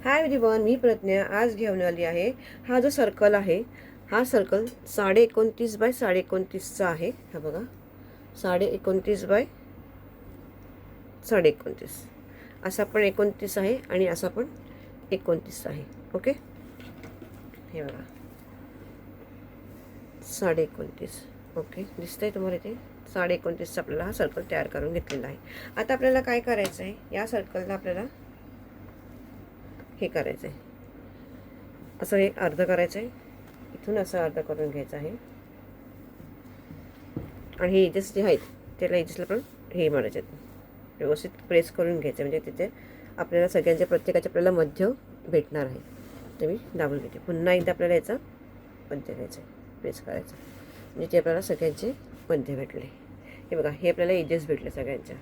Hi everyone, मी प्रज्ञा आज घेऊन आली आहे. हा जो सर्कल आहे, हा सर्कल 29.5 बाय 29.5चा आहे. हा बघा, 29.5 बाय 29.5 असा पण 29 आहे आणि असा पण 29 आहे. ओके, हे बघा 29.5. ओके, दिसतंय तुम्हाला इथे 29.5चा आपल्याला हा सर्कल तयार करून घेतलेला आहे. आता आपल्याला काय करायचं आहे, या सर्कलला आपल्याला हे करायचं आहे, असं हे अर्ध करायचं आहे, इथून असं अर्ध करून घ्यायचं आहे आणि हे एजेस जे आहेत त्याला एजेसला पण हे मारायचे आहेत, व्यवस्थित प्रेस करून घ्यायचं, म्हणजे तिथे आपल्याला सगळ्यांच्या प्रत्येकाच्या आपल्याला मध्य भेटणार आहे. ते मी दाबून घेते. पुन्हा एकदा आपल्याला याचा मध्य घ्यायचं आहे, प्रेस करायचं, म्हणजे ते आपल्याला सगळ्यांचे मध्य भेटले. हे बघा, हे आपल्याला एजेस भेटले सगळ्यांच्या.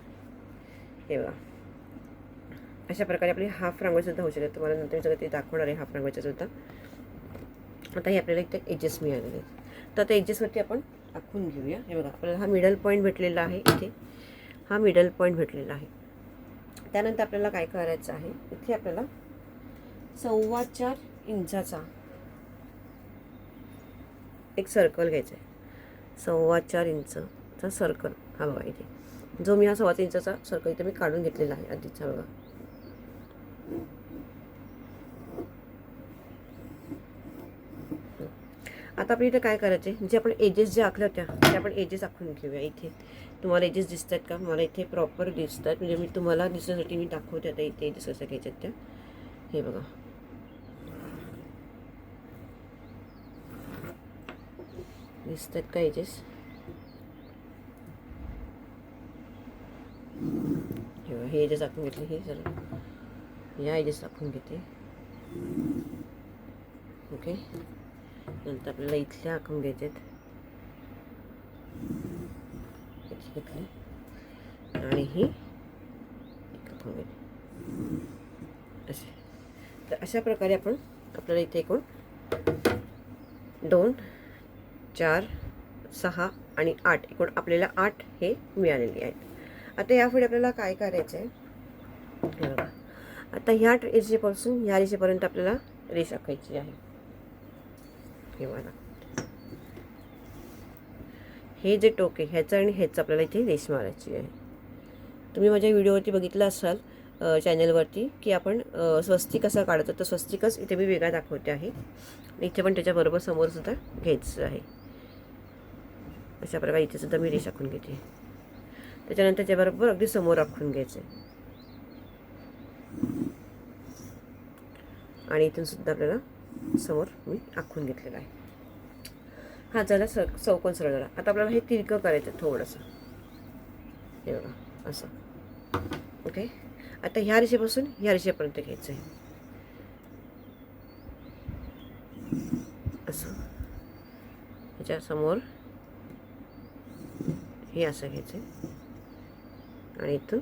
हे बघा, अशा प्रकारे आपली हाफ रांगोळीसुद्धा होऊ शकते. तुम्हाला नंतर मी सगळं ते दाखवणार आहे हाफ रांगोळीचं सुद्धा. आता हे आपल्याला इथे एजेस मिळालेले आहेत, तर त्या एजेसवरती आपण आखून घेऊया. हे बघा, आपल्याला हा मिडल पॉईंट भेटलेला आहे, इथे हा मिडल पॉईंट भेटलेला आहे. त्यानंतर आपल्याला काय करायचं आहे, इथे आपल्याला 4.25 इंचाचा एक सर्कल घ्यायचा आहे. 4.25 इंचचा सर्कल हा बघा इथे, जो मी हा 4.25 इंचाचा सर्कल इथे मी काढून घेतलेला आहे आधीचा. बघा, आता आपण इथे काय करायचं आहे, जे आपण एजेस जे आखल्या होत्या ते आपण एजेस आखून घेऊया. इथे तुम्हाला एजेस दिसत आहेत का? मला इथे प्रॉपर दिसत आहेत, म्हणजे मी तुम्हाला दिसण्यासाठी मी दाखवते. आता इथे एजेस कशा घ्यायच्या त्या, हे बघा, दिसत आहेत का एजेस? हे बघा, हे एजेस आखून घेतले. हे जरा या एजेस आखून घेते. ओके, नंतर आपल्याला इथल्या आखून घ्यायचे आहेत, घेतले आणि ही आखून घेतली असे. तर अशा प्रकारे आपण आपल्याला इथे एकूण 2, 4, 6 आणि 8 एकूण आपल्याला 8 हे मिळालेले आहेत. आता यापुढे आपल्याला काय करायचं आहे, हे बघा, आता ह्या रेषेपासून ह्या रेषेपर्यंत आपल्याला रेष आखायची आहे. हे बघा, हे जे टोक आहे ह्याचं आणि ह्याचं आपल्याला इथे रेष मारायची आहे. तुम्ही माझ्या व्हिडिओवरती बघितलं असाल चॅनलवरती की आपण स्वस्तिक कसा काढतो, तर स्वस्तिकच इथे मी वेगळा दाखवते आहे. इथे पण त्याच्याबरोबर समोरसुद्धा घ्यायचं आहे. अशा प्रकारे इथे सुद्धा मी रेष आखून घेते. त्याच्यानंतर त्याच्याबरोबर अगदी समोर आखून घ्यायचं आहे आणि इथून सुद्धा आपल्याला समोर मी आखून घेतलेला आहे. हा झाला चौकोन सरळ झाला. आता आपल्याला हे तिरकं करायचं थोडंसं. हे बघा असं. ओके, आता ह्या रेषेपासून ह्या रेषेपर्यंत घ्यायचं आहे असं. ह्याच्यासमोर हे असं घ्यायचं आहे आणि इथून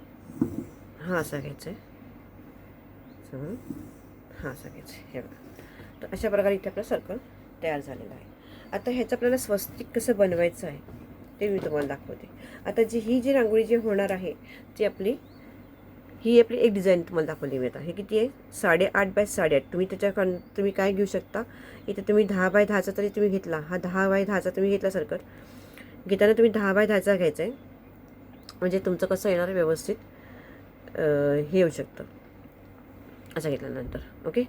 हा असा घ्यायचा आहे समोर, हा असा घ्यायचा आहे. हे बघा, तर अशा प्रकारे इथे आपला सर्कल तयार झालेला आहे. आता ह्याचं आपल्याला स्वस्तिक कसं बनवायचं आहे ते मी तुम्हाला दाखवते. आता ही जी रांगोळी जी होणार आहे ती आपली एक डिझाईन तुम्हाला दाखवली मी. आता हे किती आहे, 8.5 बाय 8.5. तुम्ही काय घेऊ शकता, इथे तुम्ही 10 बाय 10चा तरी तुम्ही घेतला, हा 10 बाय 10चा तुम्ही घेतला सर्कल, घेताना तुम्ही 10 बाय 10चा घ्यायचा आहे, म्हणजे तुमचं कसं येणार व्यवस्थित हे येऊ शकतं असं घेतल्यानंतर. ओके,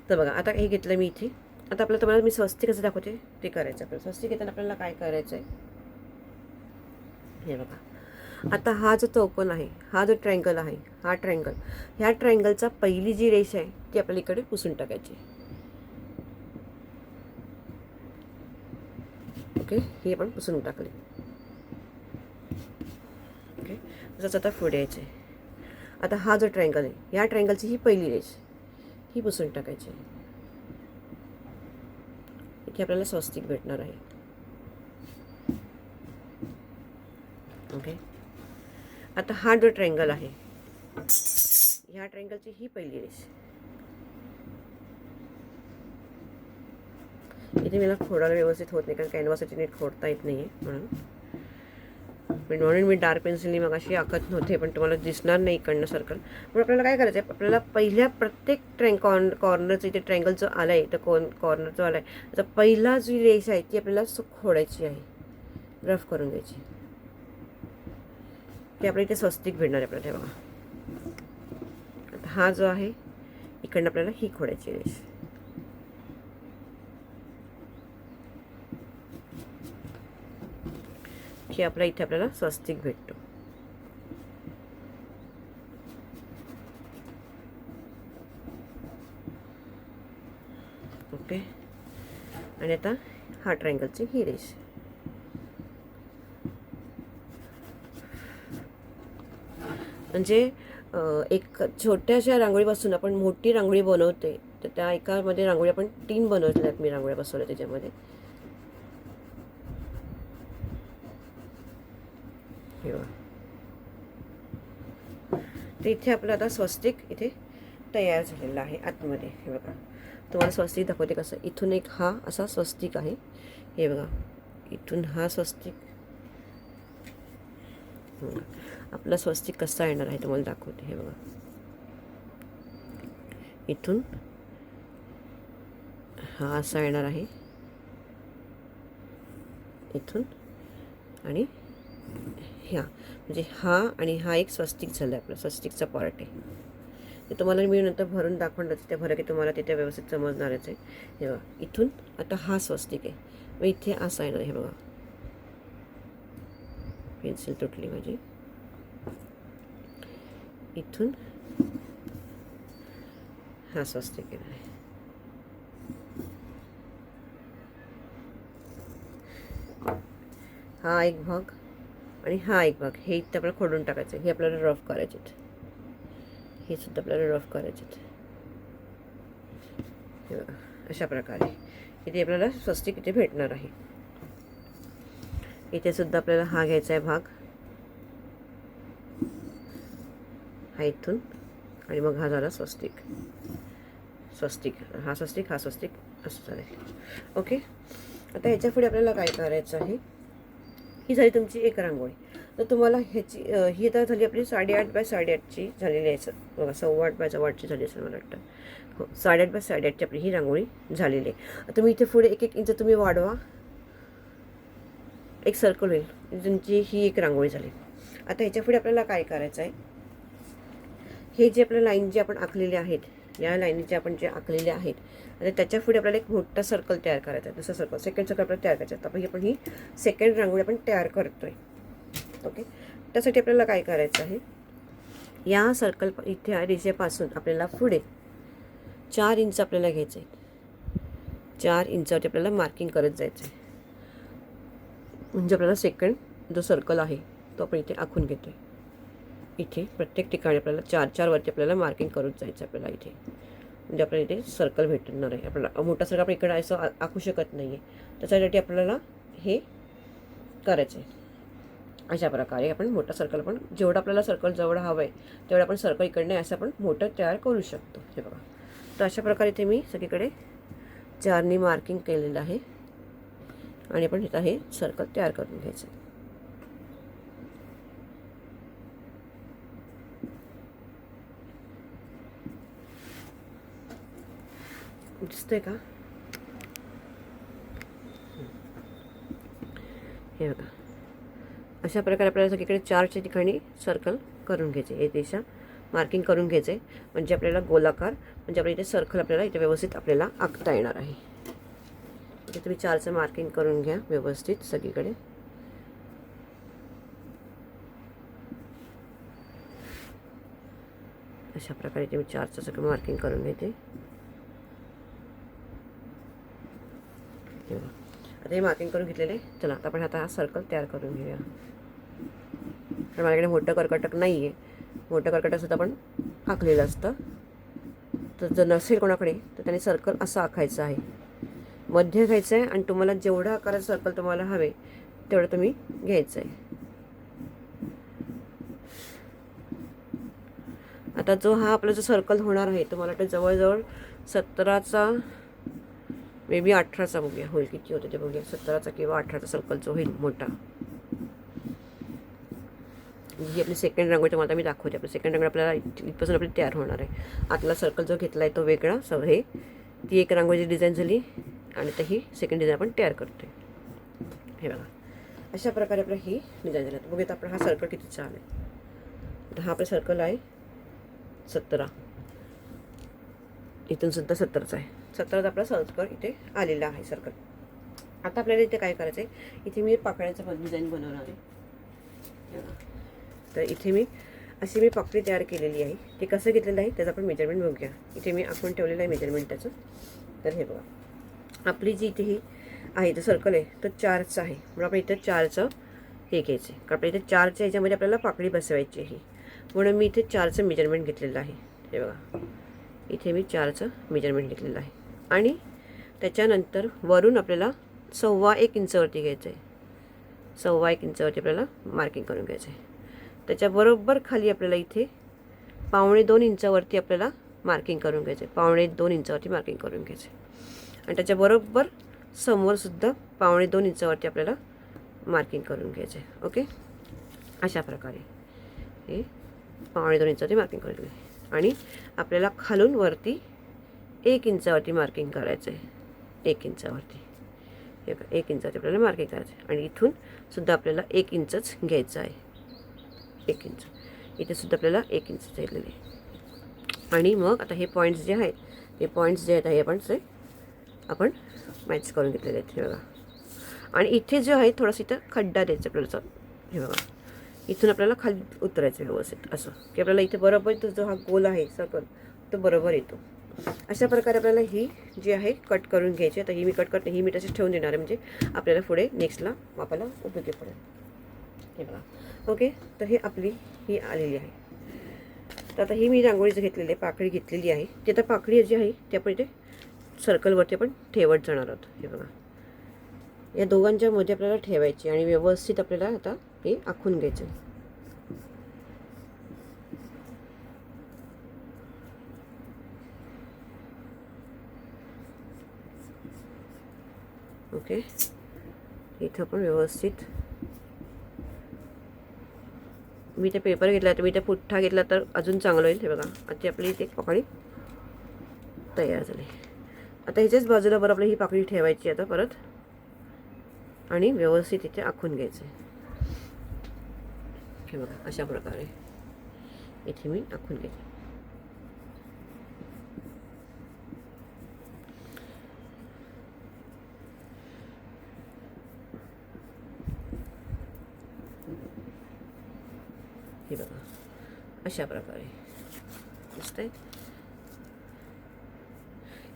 तर बघा, आता हे घेतलं मी इथे. आता तुम्हाला मी स्वस्तिक कसं दाखवते ते करायचं आपल्याला. स्वस्तिक घेताना आपल्याला काय करायचं आहे, हे बघा, आता हा जो चौकोन आहे, हा जो ट्रायंगल आहे, हा ट्रायंगल, ह्या ट्रायंगलचा पहिली जी रेष आहे ती आपल्या इकडे पुसून टाकायची. ओके, ही आपण पुसून टाकली. ओके, तसंच आता पुढे यायचं आहे. आता हा जो ट्रायंगल आहे, ह्या ट्रायंगलची ही पहिली रेष ही पुसून टाकायची. इथे आपल्याला स्वस्तिक भेटणार आहे. ओके, आता हा जो ट्रायंगल आहे, ह्या ट्रायंगलची ही पहिली रेष. इथे मला खोडायला व्यवस्थित होत नाही, कारण कॅनव्हाससाठी नीट खोडता येत नाही आहे म्हणून. म्हणून मी डार्क पेन्सिलनी मग अशी आखत नव्हते, पण तुम्हाला दिसणार नाही इकडनं सर्कल. पण आपल्याला काय करायचं आहे, आपल्याला पहिल्या प्रत्येक कॉर्नरचं इथे ट्रँगल जो आला आहे, तर कॉर्नर जो आला आहे त्याचा पहिला जी रेष आहे ती आपल्याला खोडायची आहे, रफ करून घ्यायची. ते आपल्या इथे स्वस्तिक भेटणार आहे आपल्याला. तेव्हा आता हा जो आहे इकडनं आपल्याला ही खोडायची रेष. की आपल्या इथे आपल्याला स्वस्तिक भेटतो. ओके. आणि आता हा ट्रायंगलची ही रेष. म्हणजे एक छोट्याशा रांगोळीपासून आपण मोठी रांगोळी बनवते, तर त्या एकामध्ये रांगोळी आपण 3 बनवल्यात. मी रांगोळ्या बसवल्या त्याच्यामध्ये. हे बघा, तर इथे आपलं आता स्वस्तिक इथे तयार झालेला आहे आतमध्ये. हे बघा, तुम्हाला स्वस्तिक दाखवते कसं. इथून एक हा असा स्वस्तिक आहे. हे बघा, इथून हा स्वस्तिक. आपला स्वस्तिक कसा येणार आहे तुम्हाला दाखवते. हे बघा, इथून हा असा येणार आहे, इथून आणि ह्या, म्हणजे हा आणि हा एक स्वस्तिक झाला आहे. आपला स्वस्तिकचा पार्ट आहे. ते तुम्हाला मी नंतर भरून दाखवणार, त्या भरा की तुम्हाला तिथे व्यवस्थित समजणारच आहे. हे बघा, इथून आता हा स्वस्तिक आहे, मग इथे असा येणार. हे बघा, पेन्सिल तुटली माझी. इथून हा स्वस्तिक येणार आहे. हा एक भाग आणि हा एक भाग, हे इथं आपल्याला खोडून टाकायचं. हे आपल्याला रफ करायचे, हे सुद्धा आपल्याला रफ करायचे. हे बघा, अशा प्रकारे इथे आपल्याला स्वस्तिक इथे भेटणार आहे. इथे सुद्धा आपल्याला हा घ्यायचा आहे भाग, हा इथून, आणि मग हा झाला स्वस्तिक. स्वस्तिक, हा स्वस्तिक, हा स्वस्तिक, असं चालेल. ओके. आता ह्याच्या पुढे आपल्याला काय करायचं आहे, ही झाली तुमची एक रांगोळी. तर तुम्हाला ह्याची ही आता झाली आपली 8.5 बाय 8.5ची झालेली आहे. बघा, 8.25 बाय 8.5ची झाली असेल मला वाटतं. हो, 8.5 बाय 8.5ची आपली ही रांगोळी झालेली आहे. आता मी इथे पुढे 1-1 इंच तुम्ही वाढवा, एक सर्कल होईल. तुमची ही एक रांगोळी झाली. आता ह्याच्या पुढे आपल्याला काय करायचं आहे, हे जे आपल्या लाईन जे आपण आखलेले आहेत, या लाईन जे आपण जे आखलेले आहेत, आणि त्याच्या पुढे आपल्याला एक मोठा सर्कल तयार करायचा आहे. दुसरा सर्कल, सेकंड सर्कल आपल्याला तयार करायचं आहे. आपण ही सेकंड रांगोळी आपण तयार करतोय. ओके. त्यासाठी आपल्याला काय करायचं आहे, या सर्कल इथे रेषेपासून आपल्याला पुढे 4 इंच आपल्याला घ्यायचं आहे. 4 इंचावरती आपल्याला मार्किंग करत जायचं आहे. म्हणजे आपल्याला सेकंड जो सर्कल आहे तो आपण इथे आखून घेतोय. इथे प्रत्येक ठिकाणी आपल्याला 4-4 वरती आपल्याला मार्किंग करून जायचं आपल्याला इथे. म्हणजे आपल्याला इथे सर्कल भेटणार आहे. आपल्याला मोठा सर्कल आपण इकडे असं आखू शकत नाही आहे, त्याच्यासाठी आपल्याला हे करायचं आहे. अशा प्रकारे आपण मोठा सर्कल, पण जेवढा आपल्याला सर्कल जवळ हवं आहे तेवढं आपण सर्कल इकडनं असं आपण मोठं तयार करू शकतो. हे बघा, तर अशा प्रकारे इथे मी सगळीकडे 4नी मार्किंग केलेलं आहे, आणि आपण इथं हे सर्कल तयार करून घ्यायचं. दिसतंय का? हे बघा, अशा प्रकारे आपल्याला सगळीकडे 4च्या ठिकाणी सर्कल करून घ्यायचे. हे दिशा मार्किंग करून घ्यायचे, म्हणजे आपल्याला गोलाकार, म्हणजे आपल्या इथे सर्कल आपल्याला इथे व्यवस्थित आपल्याला आखता येणार आहे. इथे तुम्ही 4चं मार्किंग करून घ्या व्यवस्थित सगळीकडे. अशा प्रकारे तुम्ही 4चं सगळं मार्किंग करून घेते. आता हे मार्किंग करून घेतलेले. चला, आता आपण हा सर्कल तयार करून घेऊया. कारण माझ्याकडे मोठं कर्कटक नाही आहे. मोठं कर्कटकसुद्धा आपण आखलेलं असतं. तर जर नसेल कोणाकडे तर त्याने सर्कल असं आखायचं आहे. मध्य घ्यायचं आहे, आणि तुम्हाला जेवढा आकाराचं सर्कल तुम्हाला हवे तेवढं तुम्ही घ्यायचं आहे. आता जो हा आपला जो सर्कल होणार आहे तो मला वाटतं जवळजवळ 17चा, मे बी 18चा, बघूया होईल किती होते ते बघूया. 17चा किंवा 18चा सर्कल जो होईल मोठा. ही आपली सेकंड रांगोळी तुम्हाला मी दाखवते. आपली सेकंड रांगोळी आपल्याला इथपासून आपली तयार होणार आहे. आतला सर्कल जो घेतला आहे तो वेगळा, हे ती एक रांगोळीची डिझाईन झाली आणि तर ही सेकंड डिझाईन आपण तयार करतो आहे. हे बघा अशा प्रकारे आपलं ही डिझाईन झालं. बघूयात आपण हा सर्कल किती छान आहे. तर हा आपला सर्कल आहे 17, इथून सुद्धा 17चा आहे. 17चा आपला सर्कल इथे आलेला आहे सर्कल. आता आपल्याला इथे काय करायचं आहे, इथे मी पाकळ्याचं डिझाईन बनवणार आहे. तर इथे मी अशी पाकळी तयार केलेली आहे. ते कसं घेतलेलं आहे त्याचं आपण मेजरमेंट बघूया. इथे मी आखून ठेवलेलं आहे मेजरमेंट त्याचं. तर हे बघा आपली जी इथे ही आहे तर सर्कल आहे तर 4चं आहे, म्हणून आपण इथं 4चं हे घ्यायचं आहे. कारण आपल्या इथे 4च्या ह्याच्यामध्ये आपल्याला पाकळी बसवायची आहे, म्हणून मी इथे 4चं मेजरमेंट घेतलेलं आहे. हे बघा इथे मी 4चं मेजरमेंट घेतलेलं आहे. आणि त्याच्यानंतर वरून आपल्याला 1.25 इंचावरती घ्यायचं आहे. 1.25 इंचावरती आपल्याला मार्किंग करून घ्यायचं आहे. त्याच्याबरोबर खाली आपल्याला इथे 1.25 इंचावरती आपल्याला मार्किंग करून घ्यायचं आहे. 1.25 इंचावरती मार्किंग करून घ्यायचं आहे. आणि त्याच्याबरोबर समोरसुद्धा 1.25 इंचावरती आपल्याला मार्किंग करून घ्यायचं आहे. ओके, अशा प्रकारे हे 1.25 इंचावरती मार्किंग करून घ्यायचं. आणि आपल्याला खालून वरती 1 इंचावरती मार्किंग करायचं आहे. 1 इंचावरती हे 1 इंचावरती आपल्याला मार्किंग करायचं आहे. आणि इथून सुद्धा आपल्याला 1 इंचच घ्यायचं आहे. 1 इंच इथे सुद्धा आपल्याला 1 इंच घेतलेले आहे. आणि मग आता हे पॉईंट्स जे आहेत हे पॉईंट्स जे आहेत हे आपण मॅच करून घेतलेले आहेत. हे बघा आणि इथे जे आहे थोडासा इथं खड्डा द्यायचा आपल्याला. हे बघा इथून आपल्याला खाली उतरायचं व्यवस्थित असं की आपल्याला इथे बरोबर तो जो हा गोल आहे सर्कल तो बरोबर येतो. अशा प्रकारे आपल्याला ही जी आहे कट करून घ्यायची. तर ही मी कट करते, ही मी तशीच ठेवून देणार आहे म्हणजे आपल्याला पुढे नेक्स्टला वापरायला उपयोगी पडेल. हे बघा ओके, तर हे आपली ही आलेली आहे. तर आता ही मी रांगोळीचं घेतलेली आहे, पाकळी घेतलेली आहे. ती आता पाकळी जी आहे ती आपण इथे सर्कलवरती आपण ठेवत जाणार आहोत. हे बघा या दोघांच्या मध्ये आपल्याला ठेवायची आणि व्यवस्थित आपल्याला आता हे आखून घ्यायचं. ओके, इथं पण व्यवस्थित मी इथे पेपर घेतला तर मी इथे पुठ्ठा घेतला तर अजून चांगलं होईल. हे बघा आता आपली इथे पाकळी तयार झाली. आता ह्याच्याच बाजूला बरं आपली ही पाकळी ठेवायची आता परत आणि व्यवस्थित इथे आखून घ्यायचं. हे बघा अशा प्रकारे इथे मी आखून घ्यायचे. हे बघा अशा प्रकारे दिसतंय.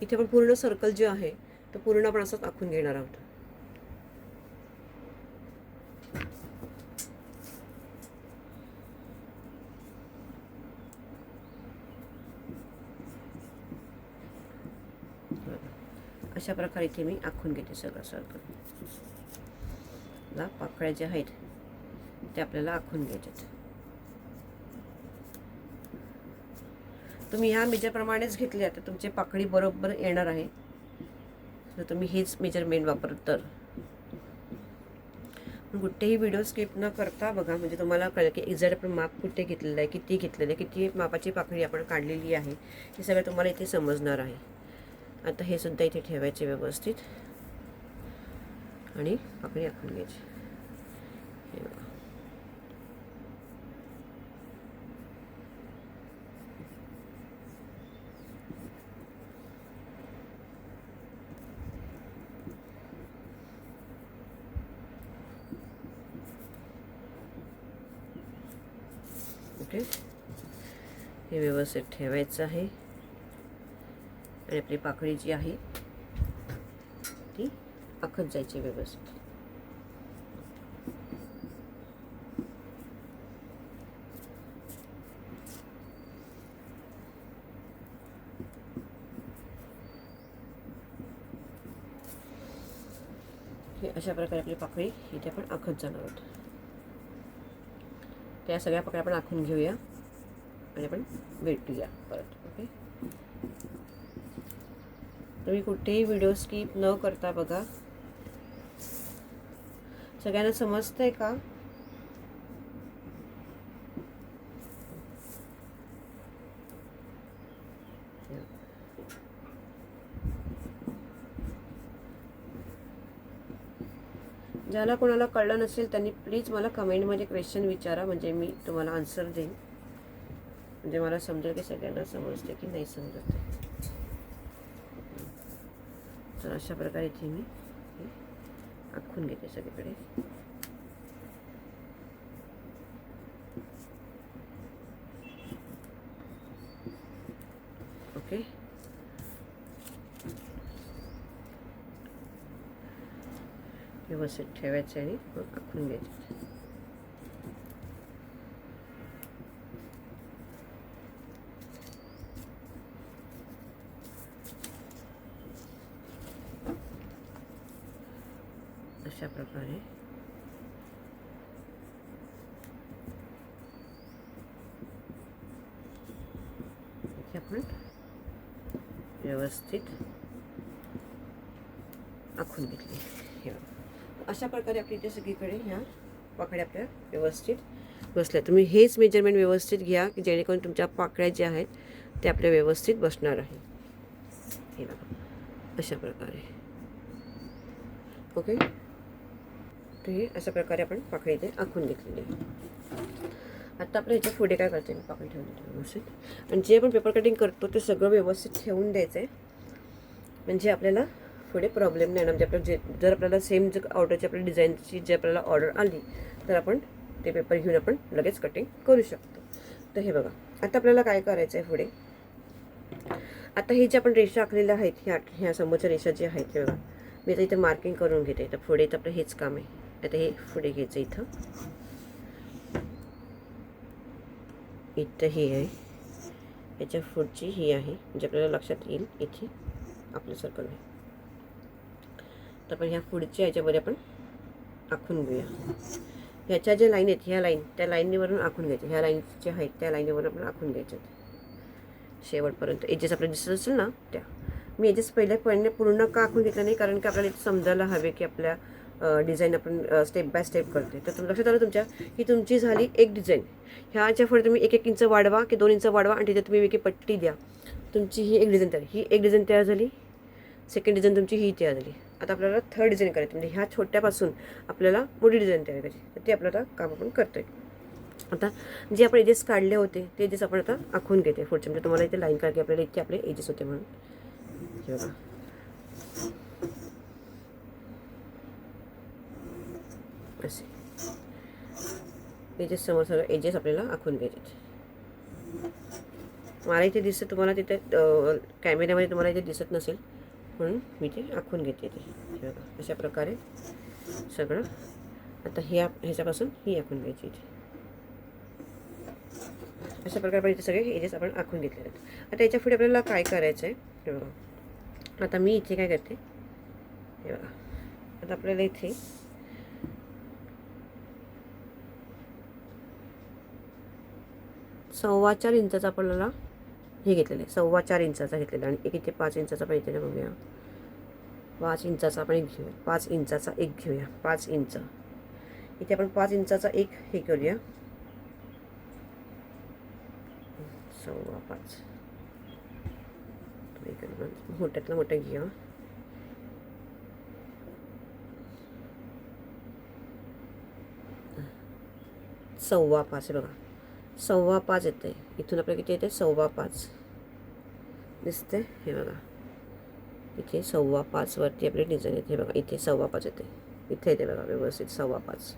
इथे पण पूर्ण सर्कल जे आहे तर पूर्ण आपण असंच आखून घेणार आहोत. अशा प्रकारे इथे मी आखून घेते सगळं सर्कल. पाकळ्या ज्या आहेत ते आपल्याला आखून घ्यायच्यात. तुम्ही ह्या मेजरप्रमाणेच घेतले तर तुमची पाकळी बरोबर येणार आहे जर तुम्ही हेच मेजरमेंट वापरत तर. कुठेही व्हिडिओ स्किप न करता बघा म्हणजे तुम्हाला कळेल की एक्झॅक्ट आपण माप कुठे घेतलेलं आहे, किती घेतलेलं आहे, किती मापाची पाकळी आपण काढलेली आहे हे सगळं तुम्हाला इथे समजणार आहे. आता हे सुद्धा इथे ठेवायचे व्यवस्थित आणि पाकळी आखून घ्यायची. हे बघा ओके, हे व्यवस्थित ठेवायचं आहे आणि आपली पाकळी जी आहे ती आखत जायची व्यवस्थित. हे अशा प्रकारे आपली पाकळी इथे आपण आखत जाणार आहोत. त्या सगळ्या पाकळ्या आपण आखून घेऊया आणि आपण भेटूया परत. ओके, तुम्ही कुठेही व्हिडिओ स्किप न करता बघा. सगळ्यांना समजतंय का? ज्याला कोणाला कळलं नसेल त्यांनी प्लीज मला कमेंटमध्ये क्वेश्चन विचारा, म्हणजे मी तुम्हाला आन्सर देईन, म्हणजे मला समजेल की सगळ्यांना समजते की नाही समजत. तर अशा प्रकारे इथे मी आखून घेते सगळीकडे. ओके, व्यवस्थित ठेवायचे आणि मग आखून घ्यायचे. अशा प्रकारे इथे आपण व्यवस्थित आखून घेतली. हे अशा प्रकारे आपली इथे सगळीकडे ह्या पाकळ्या आपल्या व्यवस्थित बसल्या. तुम्ही हेच मेजरमेंट व्यवस्थित घ्या की जेणेकरून तुमच्या पाकळ्या ज्या आहेत त्या आपल्या व्यवस्थित बसणार आहे. हे बघा अशा प्रकारे. ओके, तर हे अशा प्रकारे आपण पाकळी इथे आखून घेतलेली आहे. आता आपल्या ह्याच्या पुढे काय करते, मी पाकळी ठेवून देते व्यवस्थित. आणि जे आपण पेपर कटिंग करतो ते सगळं व्यवस्थित ठेवून द्यायचं आहे, म्हणजे आपल्याला पुढे प्रॉब्लेम नाही येणार. म्हणजे आपल्याला जर आपल्याला सेम जर ऑर्डरची आपल्या डिझाईनची जे आपल्याला ऑर्डर आली तर आपण ते पेपर घेऊन आपण लगेच कटिंग करू शकतो. तर हे बघा आता आपल्याला काय करायचं आहे पुढे. आता हे जे आपण रेषा आखलेल्या आहेत ह्या समोरच्या रेषा ज्या आहेत हे बघा, मी आता इथे मार्किंग करून घेते. तर पुढे तर आपलं हेच काम आहे. आता हे पुढे घ्यायचं, इथं ही आहे, याच्या पुढची ही आहे, म्हणजे आपल्याला लक्षात येईल इथे आपलं सर्कल आहे. तर आपण ह्या पुढच्या याच्यामध्ये आपण आखून घेऊया. ह्याच्या ज्या लाईन आहेत ह्या लाईन त्या लाईनीवरून आखून घ्यायच्या. ह्या लाईन ज्या आहेत त्या लाईनीवरून आपण आखून घ्यायच्या शेवटपर्यंत. एजेस आपल्याला दिसत असेल ना त्या. मी एजेस पहिल्या पूर्ण का आखून घेतलं नाही, कारण की आपल्याला इथे समजायला हवे की आपल्या डिझाईन आपण स्टेप बाय स्टेप करते. तर लक्षात आलं तुमच्या ही तुमची झाली एक डिझाईन. ह्याच्या पुढे तुम्ही 1-1 इंच वाढवा की 2 इंच वाढवा आणि तिथे तुम्ही एक पट्टी द्या. तुमची ही एक डिझाईन तयार. ही एक डिझाईन तयार झाली. सेकंड डिझाईन तुमची ही तयार झाली. आता आपल्याला थर्ड डिझाईन करायची, म्हणजे ह्या छोट्यापासून आपल्याला मोठी डिझाईन तयार करायची. तर ते आपल्याला काम आपण करतोय. आता जे आपण एजेस काढले होते ते एजेस आपण आता आखून घेते पुढचे, म्हणजे तुम्हाला इथे लाईन काढली आपल्याला इथे आपले एजेस होते म्हणून. हे बघा असे एजेस समोर सगळं एजेस आपल्याला आखून घ्यायचे. मला इथे दिसतं, तुम्हाला तिथे कॅमेऱ्यामध्ये तुम्हाला इथे दिसत नसेल म्हणून मी ते आखून घेते. ते हे बघा अशा प्रकारे सगळं. आता ह्याच्यापासून ही आखून घ्यायची इथे. अशा प्रकारे आपण इथे सगळे एजेस आपण आखून घेतलेले आहेत. आता याच्या पुढे आपल्याला काय करायचं आहे हे बघा. आता मी इथे काय करते हे बघा. आता आपल्याला इथे 4.25 इंचाचा आपल्याला हे घेतलेलं आहे. 4.25 इंचाचा घेतलेला आणि एक इथे 5 इंचाचा पण इथे बघूया. 5 इंचाचा आपण एक घेऊया. 5 इंचाचा एक घेऊया. 5 इंच इथे आपण 5 इंचाचा एक हे करूया. 5.25 मोठ्यातलं मोठं घेऊया. सव्वा 5 बघा. 5.25 येते. इथून आपल्याला किती येते 5.25 दिसते. हे बघा इथे 5.25 वरती आपली डिझाईन येते. हे बघा इथे 5.25 येते. इथे येते बघा व्यवस्थित 5.25.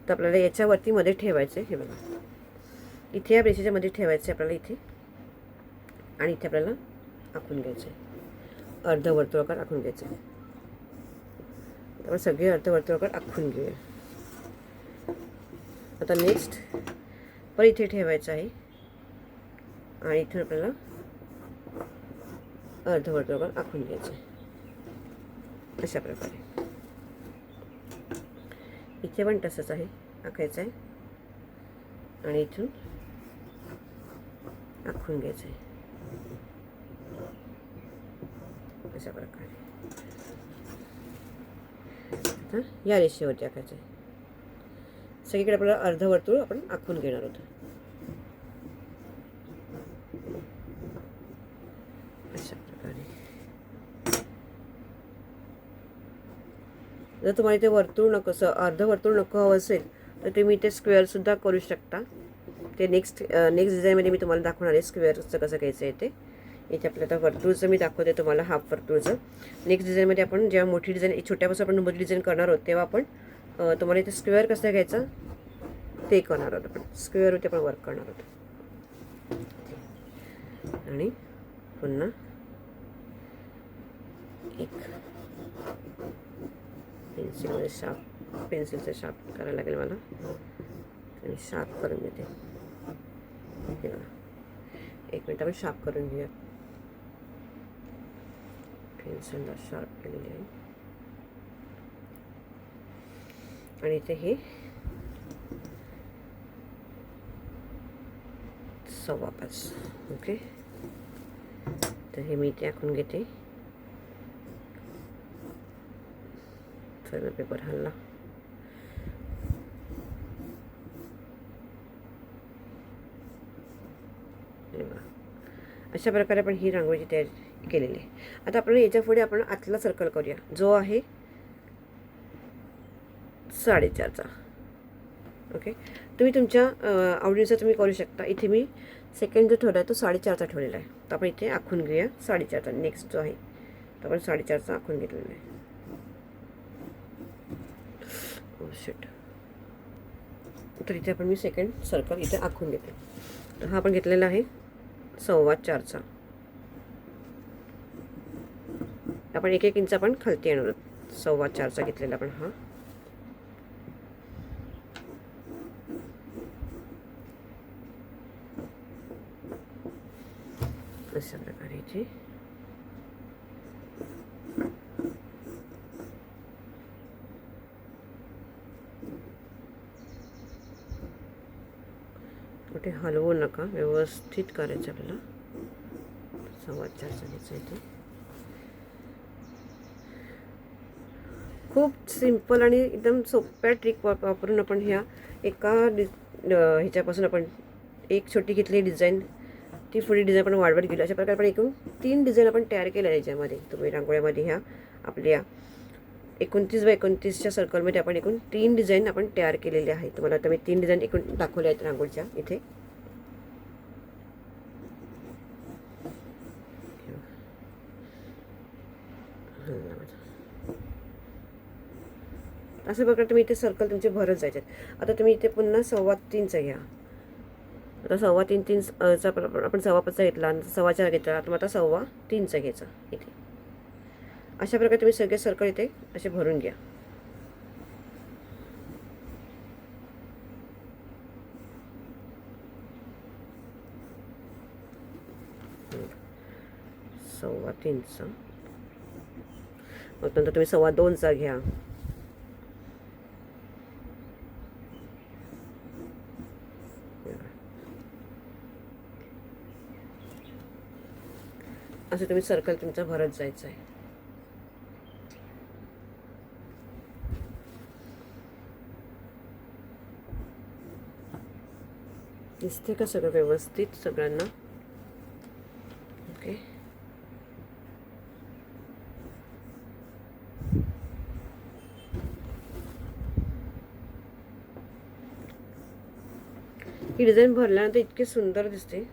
तर आपल्याला याच्यावरती मध्ये ठेवायचे. हे बघा इथे या रेषेच्या मध्ये ठेवायचे आपल्याला इथे, आणि इथे आपल्याला आखून घ्यायचे. अर्धवर्तुळाकार आखून घ्यायचे. आपण सगळे अर्धवर्तुळाकार आखून घेऊया. आता नेक्स्ट पण इथे ठेवायचं आहे आणि इथे आपल्याला अर्धवर्तुळाकार आखून घ्यायचं आहे. अशा प्रकारे इथे पण तसंच आहे, आखायचं आहे आणि इथून आखून घ्यायचं आहे. अशा प्रकारे आता या रेषेवरती आखायचं आहे. सगळीकडे आपल्याला अर्धवर्तुळ आपण आखून घेणार आहोत. अशा प्रकारे जर तुम्हाला इथे वर्तुळ नको, अर्ध वर्तुळ नको हवं असेल तर तुम्ही इथे स्क्वेअरसुद्धा करू शकता. ते नेक्स्ट डिझाईनमध्ये मी तुम्हाला दाखवणार आहे स्क्वेअरचं कसं घ्यायचं आहे ते. इथे आपल्याला वर्तुळचं मी दाखवते तुम्हाला, हाफ वर्तुळचं. नेक्स्ट डिझाईनमध्ये आपण जेव्हा मोठी डिझाईन, छोट्यापासून आपण मोठी डिझाईन करणार आहोत तेव्हा आपण तुम्हाला इथे स्क्वेअर कसं घ्यायचं ते करणार आहोत आपण. स्क्वेअरवरती आपण वर्क करणार आहोत. आणि पुन्हा एक पेन्सिलमध्ये पेन्सिलचं शार्प करायला लागेल मला. आणि शार्प करून घेते. हे बघा, एक मिनिट आपण शार्प करून घेऊया. पेन्सिलला शार्प केलेली आहे. आणि इथे हे 5.25. ओके, तर हे मी इथे आखून घेते. थोडा पेपर हल्ला. अशा प्रकारे आपण ही रांगोळीची तयारी केलेली आहे. आता आपण याच्या पुढे आपण आतला सर्कल करूया, जो आहे 4.5चा. ओके, तुम्ही तुमच्या आवडीनुसार तुम्ही करू शकता. इथे मी सेकंड जो ठेवला आहे तो 4.5चा ठेवलेला आहे. तर आपण इथे आखून घेऊया 4.5चा. नेक्स्ट जो आहे तो आपण 4.5चा आखून घेतलेला आहे. शिट. तर इथे आपण मी सेकंड सर्कल इथे आखून घेते. तर हा आपण घेतलेला आहे 4.25चा. आपण 1 इंच आपण खालती येणार आहोत. 4.25चा घेतलेला आपण हा. अशा प्रकारे इथे कुठे हलवू नका, व्यवस्थित करायचं आपल्याला. 4.25चा घ्यायचा इथे. खूप सिंपल आणि एकदम सोप्या ट्रिक वापरून आपण ह्या एका ह्याच्यापासून आपण एक छोटी घेतली डिझाईन, ती पुढे डिझाईन आपण वाढवत गेलो. अशा प्रकारे आपण एकूण 3 डिझाईन आपण तयार केल्या याच्यामध्ये. तुम्ही रांगोळ्यामध्ये ह्या आपल्या 29x29च्या सर्कलमध्ये आपण एकूण 3 डिझाईन आपण तयार केलेले आहेत. तुम्हाला आता मी 3 डिझाईन एकूण दाखवल्या आहेत रांगोळीच्या इथे. अशा प्रकारे तुम्ही इथे सर्कल तुमचे भरत जायचे. आता तुम्ही इथे पुन्हा 3.25चा घ्या. आता 3.25चा आपण 5.25चा घेतला, 4.25 घेतला, तर मग आता 3.25चा घ्यायचा इथे. अशा प्रकारे तुम्ही सगळे सर्कल इथे असे भरून घ्या. सव्वा 3चा. मग नंतर तुम्ही 2.25चा घ्या. असं तुम्ही सर्कल तुमचा भरत जायचं आहे. दिसते का सगळं व्यवस्थित सगळ्यांना? ओके, ही डिझाईन भरल्यानंतर इतकी सुंदर दिसते.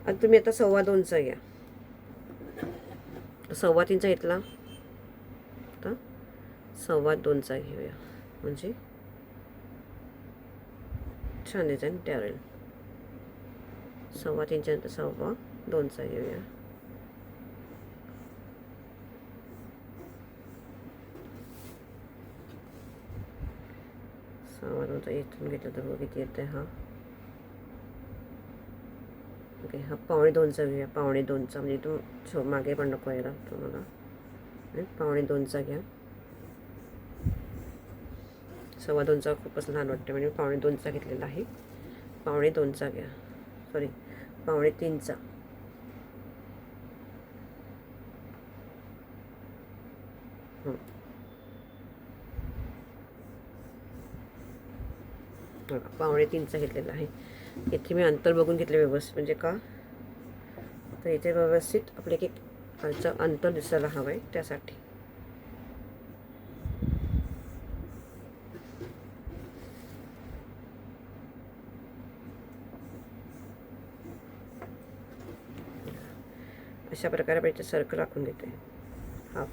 आता तुम्ही आता 2.25चा घ्या. 3.25चा घेतला, आता 2.25चा घेऊया, म्हणजे छान डिझाईन तयार होईल. 3.25च्या नंतर 2.25चा घेऊया. इथून घेतलं तर किती येते हा. ओके, हा 2.25चा घेऊया. 2.25चा म्हणजे तो मागे पण नको यायला तुम्हाला. 2.25चा घ्या. 2.25चा खूपच लहान वाटते म्हणजे 2.25चा घेतलेला आहे. 2.25चा घ्या. सॉरी, 3.25चा. बघा 3.25 घेतलेला आहे. इथे मी अंतर बघून घेतले व्यवस्थित, म्हणजे का तर इथे व्यवस्थित आपले एक अंतर दिसायला हवं आहे त्यासाठी. अशा प्रकारे आपण इथे सर्कल राखून घेते. हा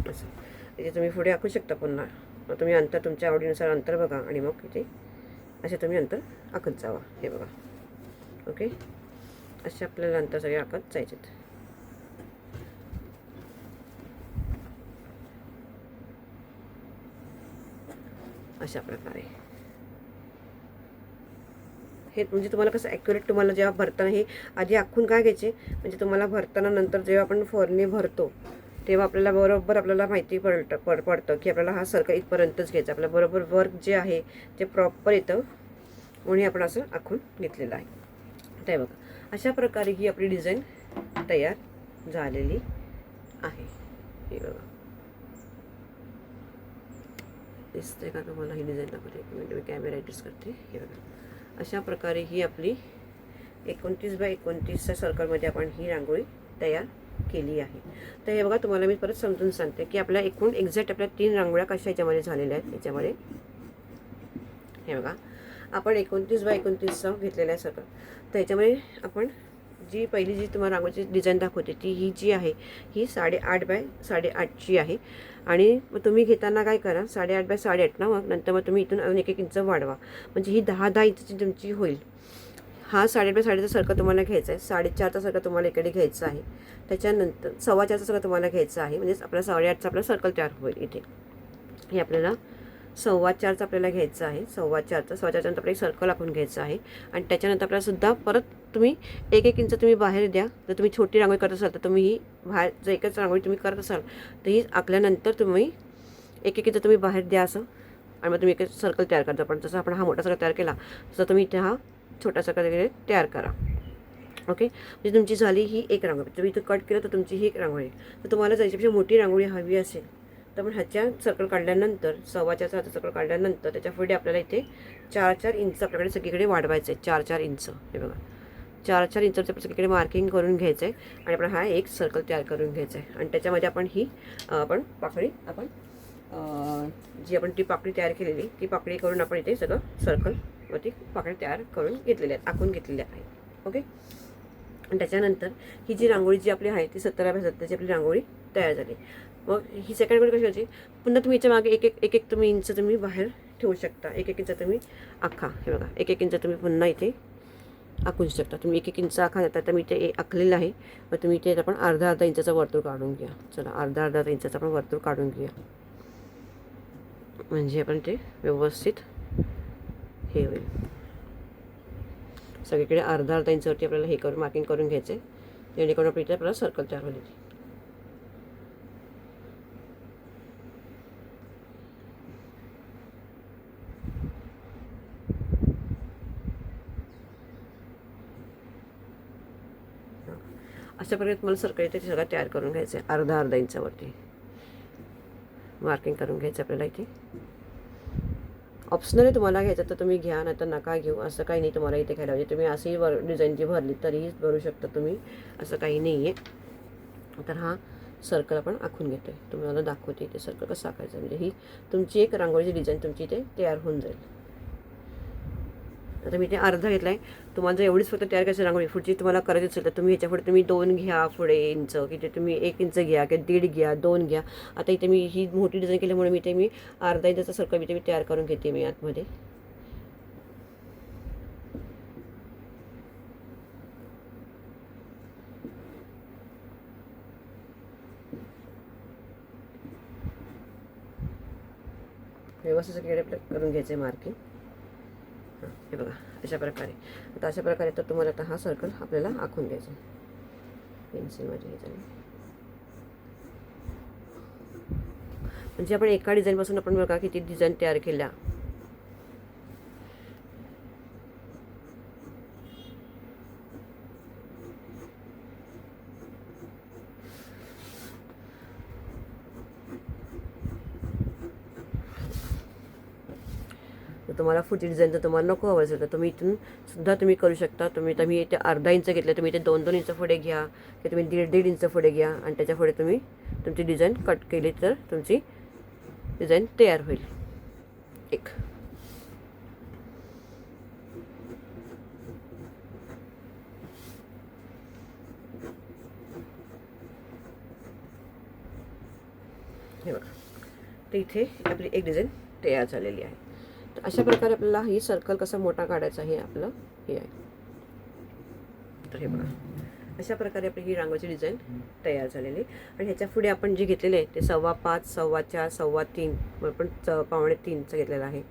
असं इथे तुम्ही पुढे आखू शकता. पुन्हा तुम्ही अंतर तुमच्या आवडीनुसार अंतर बघा आणि मग इथे असे तुम्ही अंतर आखत जावा. हे बघा, ओके. असे आपल्याला अंतर सगळे आखत जायचे. अशा प्रकारे हे म्हणजे तुम्हाला कसं ॲक्युरेट तुम्हाला जेव्हा भरताना हे आधी आखून काय घ्यायचे, म्हणजे तुम्हाला भरताना नंतर जेव्हा आपण फॉरने भरतो तेव्हा आपल्याला बरोबर आपल्याला माहिती पडतं की आपल्याला हा सर्कल इथपर्यंतच घ्यायचा. आपल्या बरोबर वर्क जे आहे ते प्रॉपर येतं, म्हणून आपण असं आखून घेतलेलं आहे. ते बघा, अशा प्रकारे ही आपली डिझाईन तयार झालेली आहे. हे बघा, दिसते का तुम्हाला ही डिझाईन दाखवते? एक मिनिट, मी कॅमेरा ॲडजस्ट करते. हे बघा, अशा प्रकारे ही आपली 29x29च्या सर्कलमध्ये आपण ही रांगोळी तयार केली आहे. तर हे बघा, तुम्हाला मी परत समजून सांगते की आपल्या एकूण एक्झॅक्ट आपल्या 3 रांगोळ्या कशा याच्यामध्ये झालेल्या आहेत. याच्यामध्ये हे बघा, आपण 29x29चा घेतलेला आहे सर्कल. तर याच्यामध्ये आपण जी पहिली जी तुम्हाला रांगोळीची डिझाईन दाखवते ती ही जी आहे ही 8.5x8.5ची आहे. आणि मग तुम्ही घेताना काय करा, 8.5x8.5 ना, मग नंतर मग तुम्ही इथून अजून 1 इंच वाढवा, म्हणजे ही 10 इंचची तुमची होईल. हा 8.5x8चा सर्कल तुम्हाला घ्यायचा आहे. 4.5चा सर्कल तुम्हाला इकडे घ्यायचा आहे. त्याच्यानंतर 4.25चा सर्कल तुम्हाला घ्यायचा आहे, म्हणजे आपला 8.5चा आपला सर्कल तयार होईल. इथे हे आपल्याला 4.25चा आपल्याला घ्यायचं आहे. 4.25चा नंतर आपल्याला एक सर्कल आखून घ्यायचं आहे. आणि त्याच्यानंतर आपल्याला सुद्धा परत तुम्ही 1 इंच तुम्ही बाहेर द्या. जर तुम्ही छोटी रांगोळी करत असाल तर तुम्ही ही बाहेर जर एकच रांगोळी तुम्ही करत असाल तर ही आखल्यानंतर तुम्ही 1 इंच तुम्ही बाहेर द्या असं, आणि मग तुम्ही एक सर्कल तयार करता. पण जसं आपण हा मोठा सर्कल तयार केला तसं तुम्ही इथे हा छोटा सर्कल वगैरे तयार करा. ओके, म्हणजे तुमची झाली ही एक रांगोळी. तुम्ही इथं कट केलं तर तुमची ही एक रांगोळी. तर तुम्हाला जर याच्यापेक्षा मोठी रांगोळी हवी असेल तर पण ह्याच्या सर्कल काढल्यानंतर 4.25चा सर्कल काढल्यानंतर त्याच्या पुढे आपल्याला इथे 4-4 इंच आपल्याकडे सगळीकडे वाढवायचं आहे. 4-4 इंच. हे बघा, 4-4 इंचचं सगळीकडे मार्किंग करून घ्यायचं आहे आणि आपण हा एक सर्कल तयार करून घ्यायचा आहे. आणि त्याच्यामध्ये आपण ही आपण पाकळी आपण जी आपण ती पाकळी तयार केलेली ती पाकळी करून आपण इथे सगळं सर्कलवरती पाकळी तयार करून घेतलेल्या आहेत, आखून घेतलेल्या आहेत. ओके, आणि त्याच्यानंतर ही जी रांगोळी जी आपली आहे ती 17x17ची आपली रांगोळी तयार झाली. मग ही सेकंड रांगोळी कशी होती, पुन्हा तुम्ही याच्या मागे एक तुम्ही इंच तुम्ही बाहेर ठेवू शकता. 1 इंच तुम्ही आखा. हे बघा, 1 इंच तुम्ही पुन्हा इथे आखू शकता. तुम्ही 1 इंच आखा, तर मी इथे आखलेलं आहे. मग तुम्ही इथे आपण अर्धा इंचाचा वर्तुळ काढून घ्या. चला, अर्धा इंचाचा आपण वर्तुळ काढून घेऊया, म्हणजे आपण ते व्यवस्थित हे होईल. सगळीकडे अर्धा इंचावरती आपल्याला हे करून मार्किंग करून घ्यायचे, जेणेकरून आपल्या इथे आपल्याला सर्कल तयार होईल. अशा प्रकारे तुम्हाला सर्कल इथे सगळं तयार करून घ्यायचं आहे. अर्धा इंचावरती मार्किंग करून घ्यायचं आपल्याला इथे. ऑप्शनली तुम्हाला घ्यायचं तर तुम्ही घ्या, नाही तर नका घेऊ, असं काही नाही. तुम्हाला इथे घ्यायला म्हणजे तुम्ही अशी डिझाईन जी भरली तरीही भरू शकता तुम्ही, असं काही नाही आहे. तर हा सर्कल आपण आखून घेतो आहे. तुम्हाला दाखवते इथे सर्कल कसं आखायचं, म्हणजे ही तुमची एक रांगोळीची डिझाईन तुमची इथे तयार होऊन जाईल. आता मी इथे अर्धा घेतला आहे. तुम्हाला जर एवढीच फक्त तयार करायची रांगोळी पुढची तुम्हाला करायची असेल तर तुम्ही ह्याच्या पुढे तुम्ही 2 घ्या पुढे इंच, की तुम्ही 1 इंच घ्या किंवा 1.5 घ्या, 2 घ्या. आता इथे मी ही मोठी डिझाईन केल्यामुळे मी इथे अर्धा इंचाचा सर्कल इथे मी तयार करून घेते मी आतमध्ये. व्यवस्थित सगळीकडे करून घ्यायचं आहे मार्किंग. हे बघा, अशा प्रकारे. आता अशा प्रकारे तर तुम्हाला आता हा सर्कल आपल्याला आखून घ्यायचा आहे पेन्सिलमध्ये. म्हणजे आपण एका डिझाईनपासून आपण बघा किती डिझाईन तयार केल्या. तुम्हाला पुढची डिझाईन जर तुम्हाला नको हवं असेल तर तुम्ही इथून सुद्धा तुम्ही करू शकता. तुम्ही इथे अर्धा इंच घेतलं, तुम्ही इथे 2-2 इंच पुढे घ्या, की तुम्ही 1.5 इंच पुढे घ्या आणि त्याच्या पुढे तुम्ही तुमची डिझाईन कट केली तर तुमची डिझाईन तयार होईल. एक हे बघा, तर इथे आपली एक डिझाईन तयार झालेली आहे. तर अशा प्रकारे आपल्याला ही सर्कल कसा मोठा काढायचा हे आपलं हे आहे. तर हे बघा, अशा प्रकारे आपली ही रांगोळीची डिझाईन तयार झालेली. आणि ह्याच्या पुढे आपण जे घेतलेले आहे ते 5.25, 4.25, 3.25 आपण 2.25 घेतलेला आहे.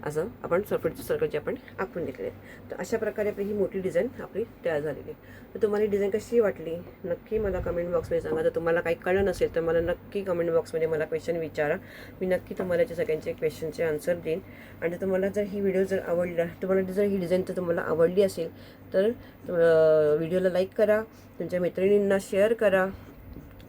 असं आपण सर्कलचे आपण आखून घेतलेले आहेत. तर अशा प्रकारे आपली ही मोठी डिझाईन आपली तयार झालेली आहे. तर तुम्हाला ही डिझाईन कशी वाटली नक्की मला कमेंट बॉक्समध्ये सांगा. जर तुम्हाला काही कळलं नसेल तर मला नक्की कमेंट बॉक्समध्ये मला क्वेश्चन विचारा. मी नक्की तुम्हाला याच्या सगळ्यांचे क्वेश्चनचे आन्सर देईन. आणि तुम्हाला जर ही व्हिडिओ जर आवडला, तुम्हाला जर ही डिझाईन जर तुम्हाला आवडली असेल तर व्हिडिओला लाईक करा, तुमच्या मैत्रिणींना शेअर करा,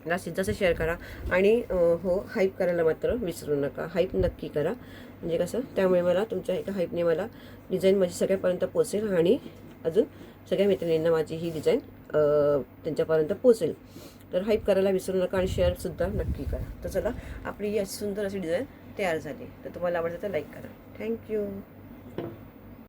जास्तीत जास्त शेअर करा. आणि हो, हाईप करायला मात्र विसरू नका. हाईप नक्की करा, म्हणजे कसं त्यामुळे मला तुमच्या एका हाईपने मला डिझाईन माझी सगळ्यापर्यंत पोचेल आणि अजून सगळ्या मैत्रिणींना माझी ही डिझाईन त्यांच्यापर्यंत पोचेल. तर हाईप करायला विसरू नका आणि शेअरसुद्धा नक्की करा. तर चला, आपली ही अशी सुंदर अशी डिझाईन तयार झाली. तर तुम्हाला आवडतं तर लाईक करा. थँक्यू.